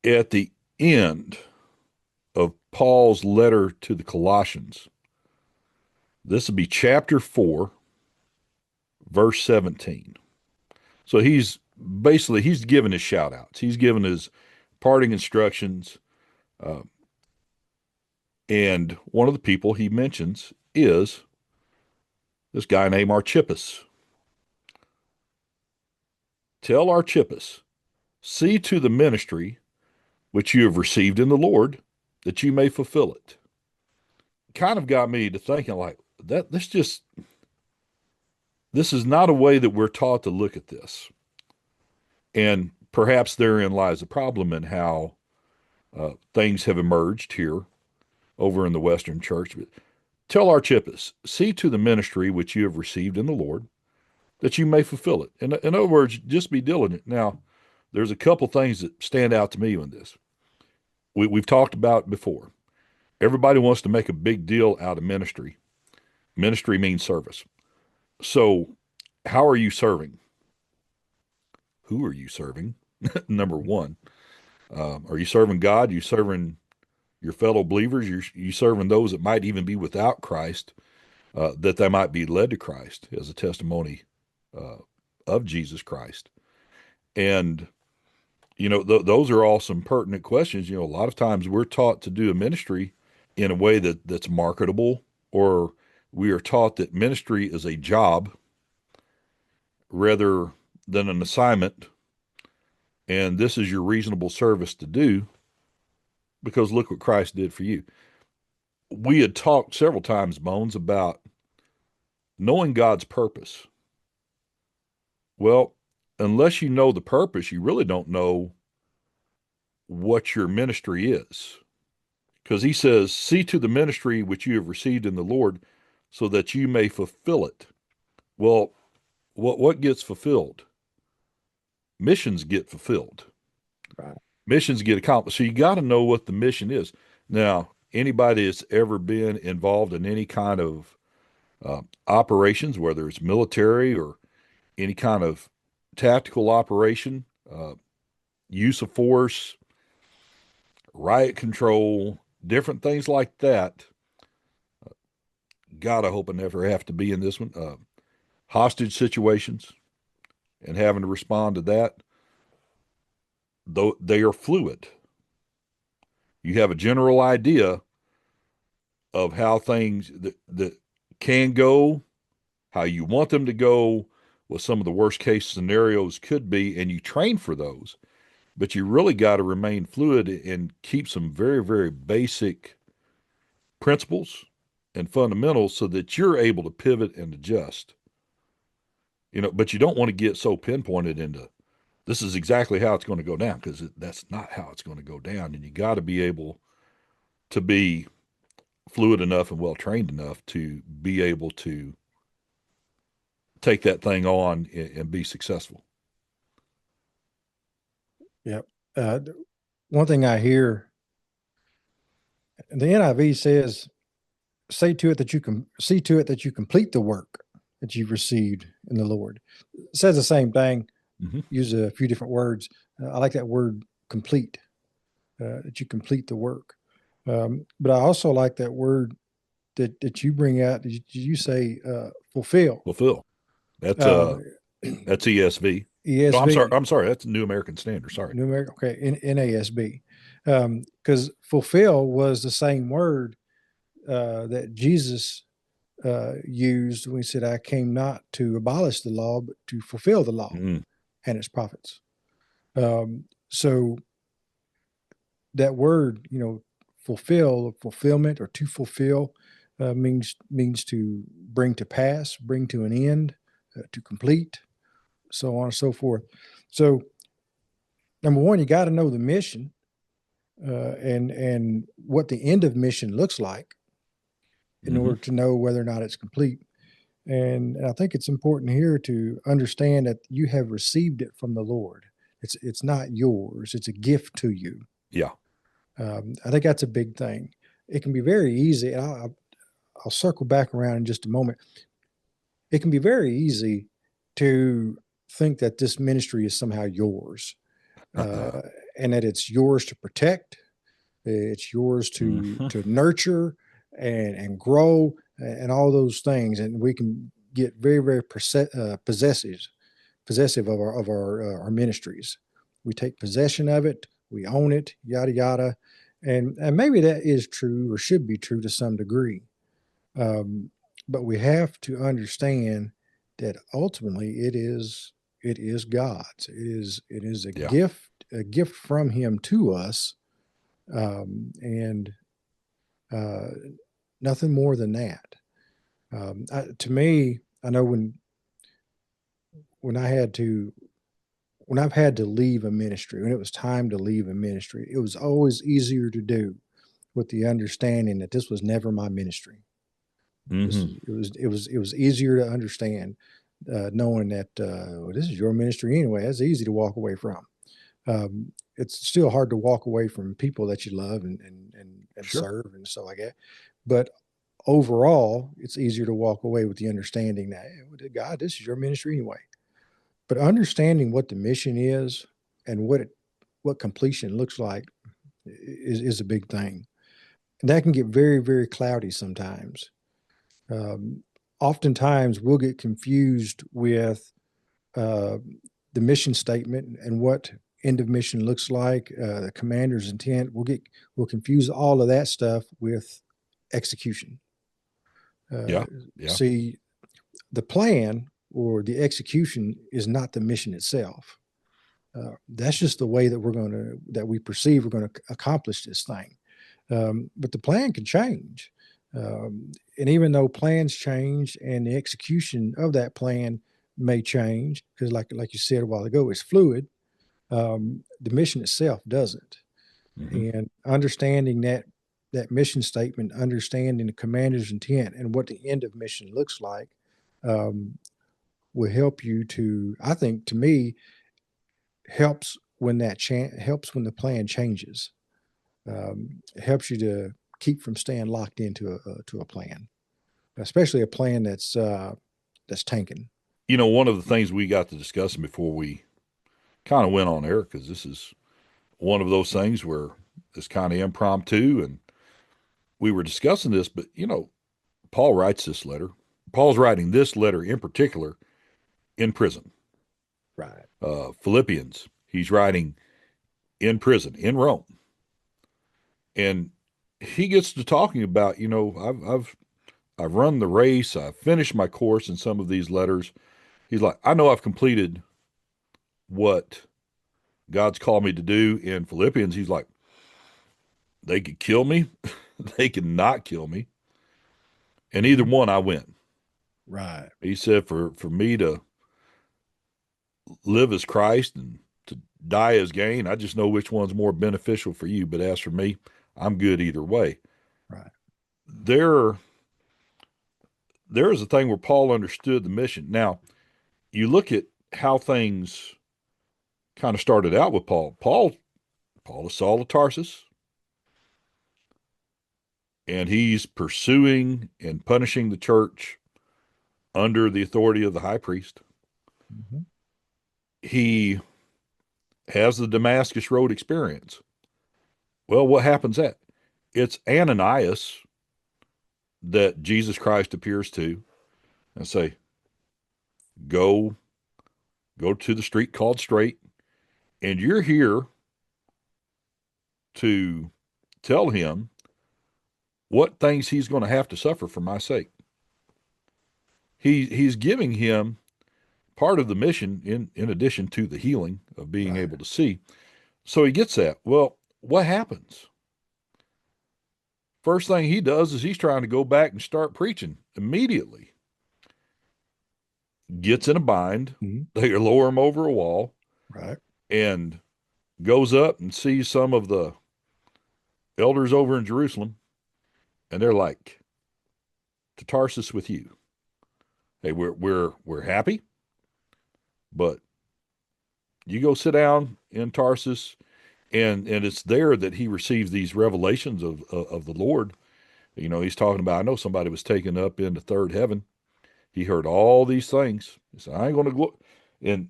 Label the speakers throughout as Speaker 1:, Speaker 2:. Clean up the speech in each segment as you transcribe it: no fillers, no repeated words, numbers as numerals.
Speaker 1: at the end of Paul's letter to the Colossians. This would be chapter 4, verse 17. So he's given his shout outs. He's given his parting instructions. Uh, and one of the people he mentions is this guy named Archippus. Tell Archippus, see to the ministry which you have received in the Lord, that you may fulfill it. Kind of got me to thinking like that. This is not a way that we're taught to look at this. And perhaps therein lies the problem in how things have emerged here over in the Western church. But tell Archippus, see to the ministry which you have received in the Lord, that you may fulfill it. In other words, just be diligent. Now, there's a couple things that stand out to me in this. We've talked about it before. Everybody wants to make a big deal out of ministry. Ministry means service. So, how are you serving? Who are you serving? Number one, are you serving God? Are you serving your fellow believers? You serving those that might even be without Christ, that they might be led to Christ as a testimony of Jesus Christ. And those are all some pertinent questions. A lot of times we're taught to do a ministry in a way that's marketable, or we are taught that ministry is a job rather than an assignment. And this is your reasonable service to do because look what Christ did for you. We had talked several times, Bones, about knowing God's purpose. Well, unless you know the purpose, you really don't know what your ministry is. Because he says, see to the ministry which you have received in the Lord so that you may fulfill it. Well, what gets fulfilled? Missions get fulfilled.
Speaker 2: Right.
Speaker 1: Missions get accomplished. So you got to know what the mission is. Now, anybody that's ever been involved in any kind of operations, whether it's military or any kind of tactical operation, use of force, riot control, different things like that. God, I hope I never have to be in this one. Hostage situations and having to respond to that, though they are fluid. You have a general idea of how things that can go, how you want them to go, what some of the worst case scenarios could be, and you train for those. But you really got to remain fluid and keep some very, very basic principles and fundamentals so that you're able to pivot and adjust. But you don't want to get so pinpointed into this is exactly how it's going to go down, because that's not how it's going to go down. And you got to be able to be fluid enough and well trained enough to be able to take that thing on and be successful.
Speaker 2: Yep. One thing I hear, the NIV says, "Say to it that you can see to it that you complete the work that you've received in the Lord." It says the same thing.
Speaker 1: Mm-hmm.
Speaker 2: Use a few different words. I like that word "complete." That you complete the work. But I also like that word that you bring out. You say fulfill.
Speaker 1: Fulfill. That's that's ESV. No, I'm sorry.
Speaker 2: ESV.
Speaker 1: I'm sorry. That's New American Standard. Sorry.
Speaker 2: New American. Okay, NASB. Because fulfill was the same word that Jesus used when he said, "I came not to abolish the law, but to fulfill the law and its prophets." So that word, fulfill, fulfillment, or to fulfill, means to bring to pass, bring to an end, to complete, so on and so forth. So, number one, you got to know the mission and what the end of mission looks like in order to know whether or not it's complete. And I think it's important here to understand that you have received it from the Lord. It's not yours. It's a gift to you.
Speaker 1: Yeah.
Speaker 2: I think that's a big thing. It can be very easy. And I'll circle back around in just a moment. It can be very easy to think that this ministry is somehow yours. and that it's yours to protect, it's yours to
Speaker 1: Hmm.
Speaker 2: nurture and grow and all those things, and we can get very very possessive of our ministries. We take possession of it, we own it, yada yada, and maybe that is true or should be true to some degree. Um, but we have to understand that ultimately it is God's. It is
Speaker 1: Yeah.
Speaker 2: a gift from Him to us, and uh, nothing more than that. To me, I know when I had to when I've had to leave a ministry, when it was time to leave a ministry, it was always easier to do with the understanding that this was never my ministry.
Speaker 1: Hmm.
Speaker 2: It was easier to understand, knowing that well, this is your ministry anyway. That's easy to walk away from. It's still hard to walk away from people that you love and
Speaker 1: Sure.
Speaker 2: serve and stuff like that. But overall, it's easier to walk away with the understanding that hey, God, this is your ministry anyway. But understanding what the mission is and what completion looks like is a big thing. And that can get very, very cloudy sometimes. Um, Oftentimes, we'll get confused with uh, the mission statement and what end of mission looks like, the commander's intent. We'll confuse all of that stuff with execution. Uh,
Speaker 1: Yeah. Yeah.
Speaker 2: See, the plan or the execution is not the mission itself. That's just the way that we perceive we're going to accomplish this thing. But the plan can change. And even though plans change and the execution of that plan may change, because like you said a while ago, it's fluid, the mission itself doesn't.
Speaker 1: Hmm.
Speaker 2: And understanding that mission statement, understanding the commander's intent and what the end of mission looks like, um, will help you to, I think, to me, helps when the plan changes. It helps you to keep from staying locked into a plan, especially a plan that's tanking.
Speaker 1: One of the things we got to discussing before we kind of went on air, because this is one of those things where it's kind of impromptu, and we were discussing this, but Paul writes this letter. Paul's writing this letter in particular in prison.
Speaker 2: Right.
Speaker 1: Philippians, he's writing in prison in Rome, and he gets to talking about, I've run the race, I've finished my course in some of these letters. He's like, I know I've completed what God's called me to do. In Philippians, he's like, they could kill me, they could not kill me, and either
Speaker 2: Mm-hmm.
Speaker 1: one I win.
Speaker 2: Right.
Speaker 1: He said, for me to live as Christ and to die as gain, I just know which one's more beneficial for you. But as for me, I'm good either way.
Speaker 2: Right.
Speaker 1: There, there is a thing where Paul understood the mission. Now, you look at how things kind of started out with Paul. Paul is Saul of Tarsus, and he's pursuing and punishing the church under the authority of the high priest.
Speaker 2: Mm-hmm.
Speaker 1: He has the Damascus Road experience. Well, what happens at? It's Ananias that Jesus Christ appears to and say, go, go to the street called Straight, and you're here to tell him what things he's going to have to suffer for my sake. He's giving him part of the mission in addition to the healing of being
Speaker 2: Right.
Speaker 1: able to see. So he gets that. Well, what happens? First thing he does is he's trying to go back and start preaching immediately. Gets in a bind.
Speaker 2: Mm-hmm.
Speaker 1: They lower him over a wall
Speaker 2: Right.
Speaker 1: and goes up and sees some of the elders over in Jerusalem, and they're like, "To Tarsus with you. Hey, we're happy, but you go sit down in Tarsus." And it's there that he receives these revelations of the Lord. He's talking about, I know somebody was taken up into third heaven. He heard all these things. He said, I ain't going to go. And,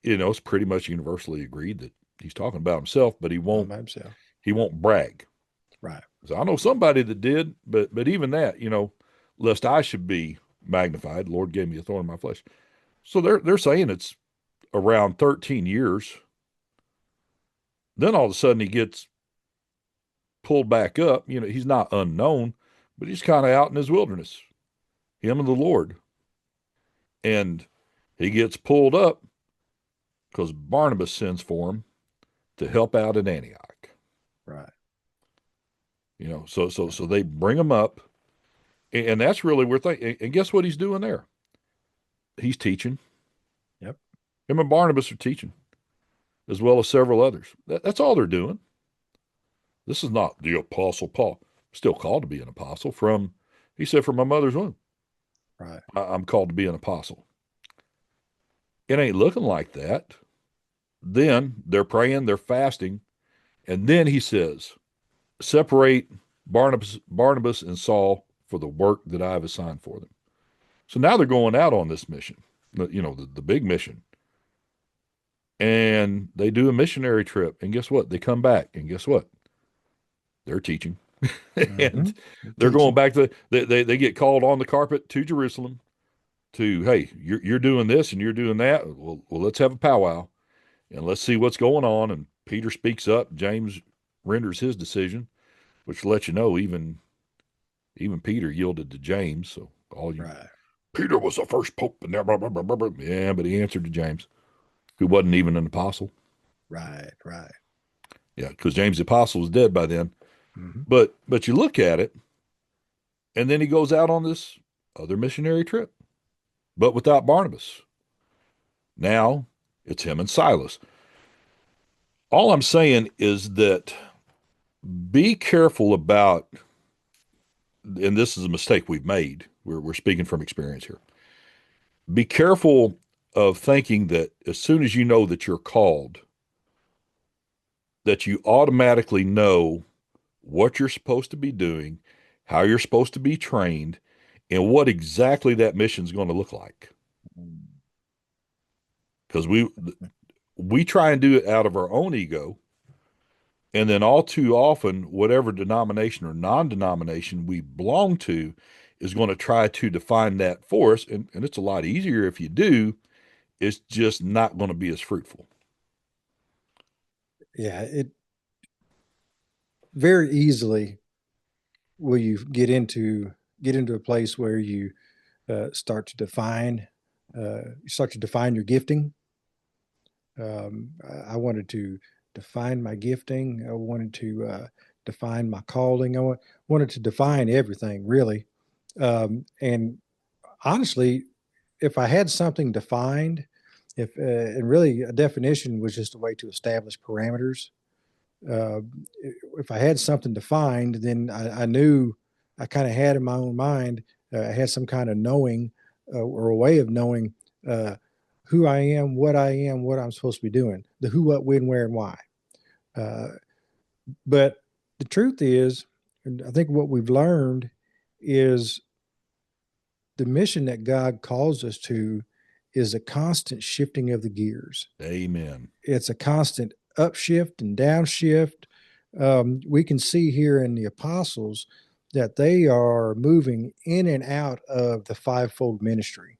Speaker 1: it's pretty much universally agreed that He's talking about himself, but
Speaker 2: Not by himself.
Speaker 1: he won't brag.
Speaker 2: Right.
Speaker 1: So I know somebody that did, but even that, lest I should be magnified, the Lord gave me a thorn in my flesh. So they're saying it's around 13 years. Then all of a sudden he gets pulled back up. He's not unknown, but he's kind of out in his wilderness, him and the Lord. And he gets pulled up because Barnabas sends for him to help out at Antioch.
Speaker 2: Right.
Speaker 1: So they bring him up, and that's really where and guess what he's doing there? He's teaching.
Speaker 2: Yep.
Speaker 1: Him and Barnabas are teaching, as well as several others. That's all they're doing. This is not the Apostle Paul. Still called to be an apostle he said, from my mother's womb.
Speaker 2: Right.
Speaker 1: I'm called to be an apostle. It ain't looking like that. Then they're praying, they're fasting, and then he says, separate Barnabas and Saul for the work that I have assigned for them. So now they're going out on this mission, the big mission. And they do a missionary trip. And guess what? They come back. And guess what? They're teaching.
Speaker 2: Mm-hmm.
Speaker 1: And they're going back they get called on the carpet to Jerusalem to, hey, you're doing this and you're doing that. Well, let's have a powwow and let's see what's going on. And Peter speaks up. James renders his decision, which lets you know even Peter yielded to James. So all you,
Speaker 2: Right.
Speaker 1: Peter was the first pope, and blah, blah, blah, blah, blah. Yeah, but he answered to James, who wasn't even an apostle.
Speaker 2: Right. Right.
Speaker 1: Yeah, because James the apostle was dead by then.
Speaker 2: Mm-hmm.
Speaker 1: But you look at it, and then he goes out on this other missionary trip, but without Barnabas. Now it's him and Silas. All I'm saying is that be careful about, and this is a mistake we've made. We're speaking from experience here. Be careful of thinking that as soon as you know that you're called, that you automatically know what you're supposed to be doing, how you're supposed to be trained, and what exactly that mission is going to look like. Because we try and do it out of our own ego, and then all too often, whatever denomination or non-denomination we belong to is going to try to define that for us, and it's a lot easier if you do. It's just not going to be as fruitful.
Speaker 2: Yeah. It very easily will you get into a place where you start to define your gifting. I wanted to define my gifting. I wanted to define my calling. Wanted to define everything really. And honestly, if I had something defined, if and really a definition was just a way to establish parameters. Uh, if I had something defined, then I knew I kind of had in my own mind. I had some kind of knowing or a way of knowing who I am, what I'm supposed to be doing, the who, what, when, where, and why. Uh, but the truth is, and I think what we've learned is the mission that God calls us to is a constant shifting of the gears.
Speaker 1: Amen.
Speaker 2: It's a constant upshift and downshift. We can see here in the apostles that they are moving in and out of the fivefold ministry.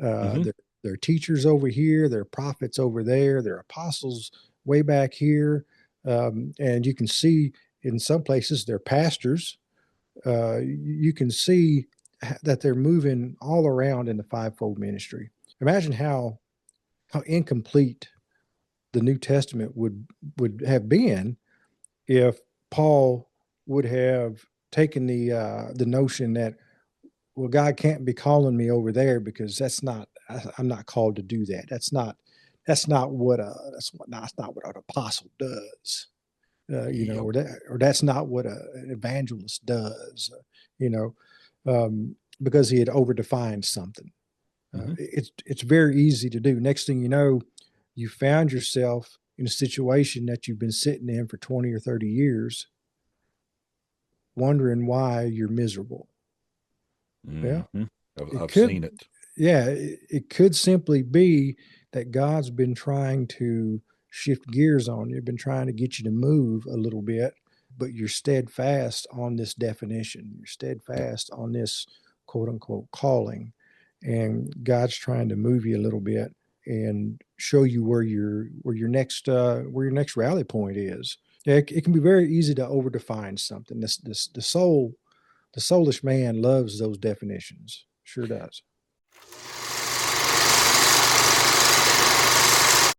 Speaker 1: Mm-hmm.
Speaker 2: They're teachers over here, they're prophets over there, they're apostles way back here. And you can see in some places they're pastors. You can see that they're moving all around in the fivefold ministry. Imagine how incomplete the New Testament would have been if Paul would have taken the notion that, well, God can't be calling me over there because I'm not called to do that. That's not what an apostle does.
Speaker 1: Yep.
Speaker 2: Or that's not what an evangelist does. You know, because he had overdefined something.
Speaker 1: Mm-hmm.
Speaker 2: It's very easy to do. Next thing you know, you found yourself in a situation that you've been sitting in for 20 or 30 years, wondering why you're miserable. Yeah,
Speaker 1: Mm-hmm.
Speaker 2: it
Speaker 1: I've seen
Speaker 2: could,
Speaker 1: it.
Speaker 2: yeah, it could simply be that God's been trying to shift gears on you, been trying to get you to move a little bit, but you're steadfast on this definition. You're
Speaker 1: Yeah.
Speaker 2: steadfast on this quote unquote calling. And God's trying to move you a little bit and show you where your next rally point is. Yeah, it can be very easy to overdefine something. The soulish man loves those definitions. Sure does.